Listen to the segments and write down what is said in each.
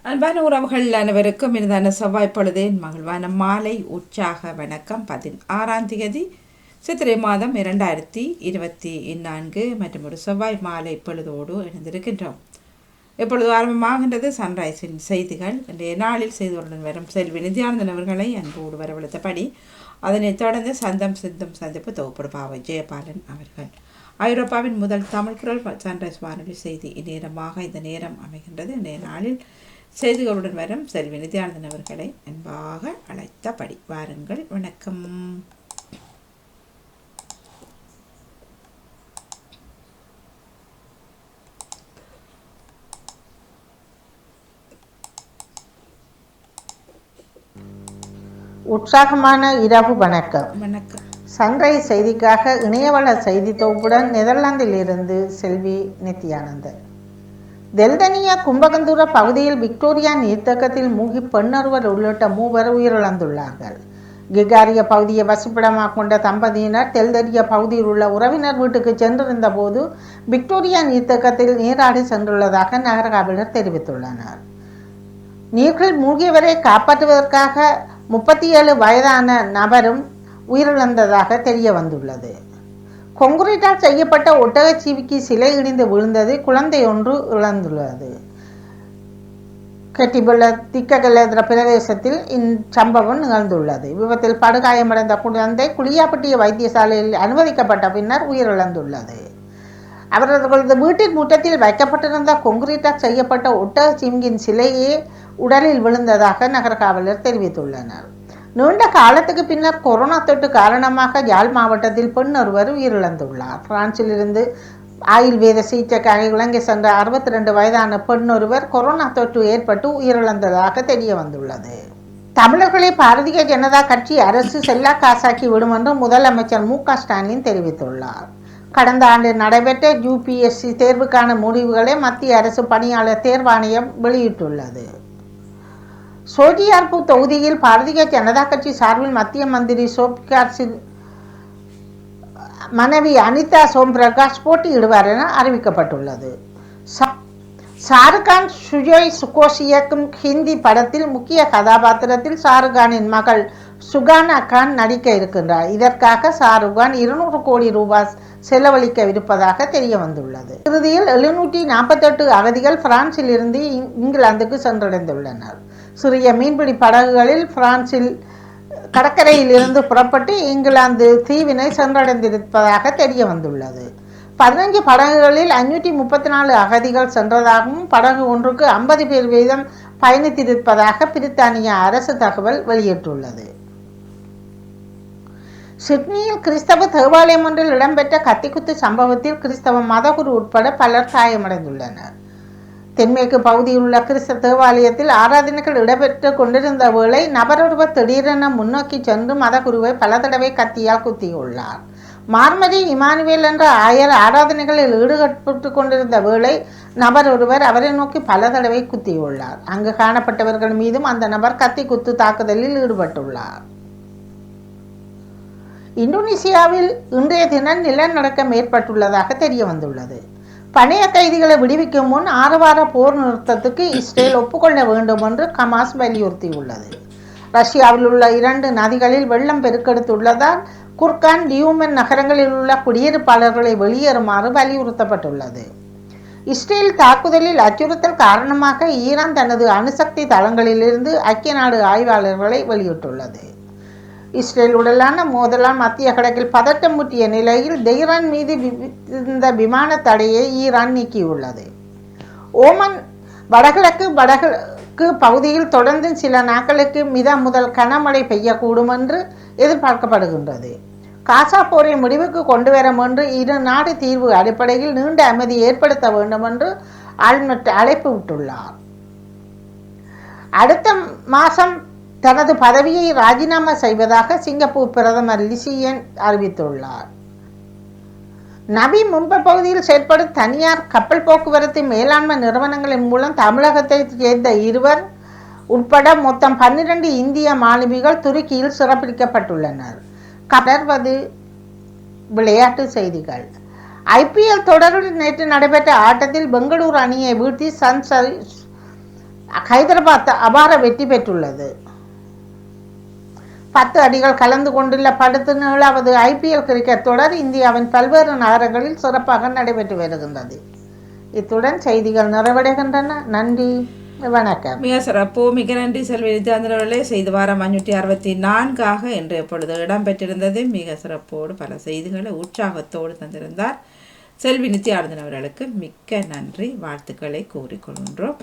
அன்பான உறவுகள் அனைவருக்கும் இனிதான செவ்வாய் பொழுதேன் மகிழ்வான மாலை உற்சாக வணக்கம். 16 சித்திரை மாதம் 2024 மற்றும் ஒரு செவ்வாய் மாலை பொழுதோடு இணைந்திருக்கின்றோம். இப்பொழுது ஆரம்பமாகின்றது சன்ரைஸின் செய்திகள். இன்றைய நாளில் செய்திகளுடன் வரும் செல்வி நித்யானந்தன் அவர்களை அன்போடு வரவழைத்தபடி அதனைத் தொடர்ந்து சந்தம் சித்தம் சந்திப்பு தொகுப்பு பாவை ஜெயபாலன் அவர்கள். ஐரோப்பாவின் முதல் தமிழ் குரல் சன்ரைஸ் வானொலி செய்தி நேரமாக இந்த நேரம் அமைகின்றது. இன்றைய நாளில் செய்திகளுடன் வரும் செல்வி நித்யானந்தன் அவர்களை அன்பாக அழைத்தபடி வாருங்கள். வணக்கம். உற்சாகமான இரவு வணக்கம். வணக்கம். சன்ரைஸ் செய்திக்காக இணையவள செய்தி தொகுப்புடன் நெதர்லாந்தில் இருந்து செல்வி நித்யானந்தன். தெல்தனியா கும்பகந்தூர பகுதியில் விக்டோரியா நீர்த்தேக்கத்தில் மூழ்கி பெண்ணொருவர் உள்ளிட்ட 3 உயிரிழந்துள்ளார்கள். கிகாரிய பகுதியை வசிப்பிடமாக கொண்ட தம்பதியினர் தெல்தனியா பகுதியில் உள்ள உறவினர் வீட்டுக்கு சென்றிருந்த போது விக்டோரியா நீர்த்தேக்கத்தில் நீராடி சென்றுள்ளதாக நகர காவலர் தெரிவித்துள்ளனர். நீரில் மூழ்கியவரை காப்பாற்றுவதற்காக 37 வயதான நபரும் உயிரிழந்ததாக தெரிய வந்துள்ளது. கொங்குரீட்டால் செய்யப்பட்ட ஒட்டகச்சீவிக்கு சிலை இடிந்து விழுந்தது. குழந்தை ஒன்று இழந்துள்ளது. கெட்டிபுள்ள திக்ககலேந்திர பிரதேசத்தில் இச்சம்பவம் நிகழ்ந்துள்ளது. விபத்தில் படுகாயமடைந்த குழந்தை குளியாப்பட்டிய வைத்தியசாலையில் அனுமதிக்கப்பட்ட பின்னர் உயிரிழந்துள்ளது. அவர்களது வீட்டின் முற்றத்தில் வைக்கப்பட்டிருந்த கொங்குரீட்டால் செய்யப்பட்ட ஒட்டகச்சீவியின் சிலையே உடலில் விழுந்ததாக நகர காவலர் தெரிவித்துள்ளனர். நீண்ட காலத்துக்கு பின்னர் கொரோனா தொற்று காரணமாக யாழ் மாவட்டத்தில் பெண் ஒருவர் உயிரிழந்துள்ளார். பிரான்சிலிருந்து ஆயுர்வேத சிகிச்சைக்காக இலங்கை சென்ற 62 வயதான பெண் ஒருவர் கொரோனா தொற்று ஏற்பட்டு உயிரிழந்ததாக தெரிய வந்துள்ளது. தமிழர்களை பாரதிய ஜனதா கட்சி அரசு செல்லா காசாக்கி விடும் என்று முதலமைச்சர் மு.க. ஸ்டாலின் தெரிவித்துள்ளார். கடந்த ஆண்டு நடைபெற்ற UPSC தேர்வுக்கான முடிவுகளை மத்திய அரசு பணியாளர் தேர்வாணையம் வெளியிட்டுள்ளது. சோஜியார்பு தொகுதியில் பாரதிய ஜனதா கட்சி சார்பில் மத்திய மந்திரி சோபிகார் மனைவி அனிதா சோம்பிரகாஷ் போட்டியிடுவார் என அறிவிக்கப்பட்டுள்ளது. ஷாருக்கான் சுஜோய் சுகோஷ் இயக்கும் ஹிந்தி படத்தில் முக்கிய கதாபாத்திரத்தில் ஷாருக்கானின் மகள் சுகானா கான் நடிக்க இருக்கின்றார். இதற்காக ஷாருக்கான் 200 கோடி ரூபாய் செலவழிக்கவிருப்பதாக தெரிய வந்துள்ளது. இறுதியில் 748 அகதிகள் பிரான்சில் இருந்து இங்கிலாந்துக்கு சென்றடைந்துள்ளனர். சிறிய மீன்பிடி படகுகளில் பிரான்சில் கடற்கரையில் இருந்து புறப்பட்டு இங்கிலாந்து தீவினை சென்றடைந்திருப்பதாக தெரிய வந்துள்ளது. 15 படகுகளில் 534 அகதிகள் சென்றதாகவும் படகு ஒன்றுக்கு 50 பேர் வீதம் பயணித்திருப்பதாக பிரித்தானிய அரசு தகவல் வெளியிட்டுள்ளது. சிட்னியில் கிறிஸ்தவ தேவாலயம் ஒன்றில் இடம்பெற்ற கத்திக்குத்து சம்பவத்தில் கிறிஸ்தவ மதகுரு உட்பட பலர் காயமடைந்துள்ளனர். தென்மேற்கு பகுதியில் உள்ள கிறிஸ்தவ தேவாலயத்தில் ஆராதனைகள் இடம்பெற்று கொண்டிருந்த வேளை நபரொருவர் திடீரென முன்னோக்கி சென்று மதகுருவை பல தடவை கத்தியால் குத்தியுள்ளார். மார்மதி இமானுவேல் என்ற ஆயர் ஆராதனைகளில் ஈடுபட்டு கொண்டிருந்த வேளை நபர் ஒருவர் அவரை நோக்கி பல தடவை குத்தியுள்ளார். அங்கு காணப்பட்டவர்கள் மீதும் அந்த நபர் கத்தி குத்து தாக்குதலில் ஈடுபட்டுள்ளார். இந்தோனேசியாவில் இன்றைய தினம் நிலநடுக்கம் ஏற்பட்டுள்ளதாக தெரிய வந்துள்ளது. பணைய கைதிகளை விடுவிக்கும் முன் 6 வார போர் நிறுத்தத்துக்கு இஸ்ரேல் ஒப்புக்கொள்ள வேண்டும் என்று ஹமாஸ் வலியுறுத்தியுள்ளது. ரஷ்யாவில் உள்ள 2 நதிகளில் வெள்ளம் பெருக்கெடுத்துள்ளதால் குர்கான் டியூமன் நகரங்களில் உள்ள குடியிருப்பாளர்களை வெளியேறுமாறு வலியுறுத்தப்பட்டுள்ளது. இஸ்ரேல் தாக்குதலில் அச்சுறுத்தல் காரணமாக ஈரான் தனது அணுசக்தி தளங்களிலிருந்து ஐக்கிய நாடு ஆய்வாளர்களை வெளியிட்டுள்ளது. இஸ்ரேலுடனான மோதலால் மத்திய கிழக்கில் பதட்டம் முற்றிய நிலையில் தெஹ்ரான் மீது விதித்த விமான தடையை ஈரான் நீக்கியுள்ளது. ஓமன் வடகிழக்கு பகுதியில் தொடர்ந்து சில நாட்களுக்கு மித முதல் கனமழை பெய்யக்கூடும் என்று எதிர்பார்க்கப்படுகின்றது. காசா போரை முடிவுக்கு கொண்டு வரும் என்று இரு நாடு தீர்வு அடிப்படையில் நீண்ட அமைதி ஏற்படுத்த வேண்டும் என்று ஆளுநர் அழைப்பு விட்டுள்ளார். அடுத்த மாதம் தனது பதவியை ராஜினாமா செய்வதாக சிங்கப்பூர் பிரதமர் லிசியன் அறிவித்துள்ளார். நபி மும்பை பகுதியில் செயற்படும் தனியார் கப்பல் போக்குவரத்து மேலாண்மை நிறுவனங்களின் மூலம் தமிழகத்தைச் சேர்ந்த 2 உட்பட மொத்தம் 12 இந்திய மாலுமிகள் துருக்கியில் சிறப்பிக்கப்பட்டுள்ளனர். கடற்பது விளையாட்டு செய்திகள். IPL தொடரில் நேற்று நடைபெற்ற ஆட்டத்தில் பெங்களூரு அணியை வீழ்த்தி ஹைதராபாத் அபார வெற்றி பெற்றுள்ளது. 10 அடிகள் கலந்து கொண்டுள்ள 17வது IPL கிரிக்கெட் தொடர் இந்தியாவின் பல்வேறு நகரங்களில் சிறப்பாக நடைபெற்று வருகின்றது. இத்துடன் செய்திகள் நிறைவடைகின்றன. நன்றி, வணக்கம். மிக சிறப்பு. மிக நன்றி செல்வி நித்யானந்தனே. செய்தி வாரம் 564 என்று எப்பொழுது இடம்பெற்றிருந்தது. மிக சிறப்போடு பல செய்திகளை உற்சாகத்தோடு தந்திருந்தார் செல்வி நித்யானந்தன் அவர்களுக்கு மிக்க நன்றி, வாழ்த்துக்களை கூறிக்கொள்கின்றோம்.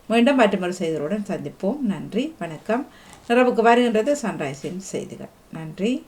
மீண்டும் மற்றொரு செய்திகளுடன் சந்திப்போம். நன்றி, வணக்கம். நிறைவுக்கு வருகின்றது சன்ரைஸின் செய்திகள். நன்றி.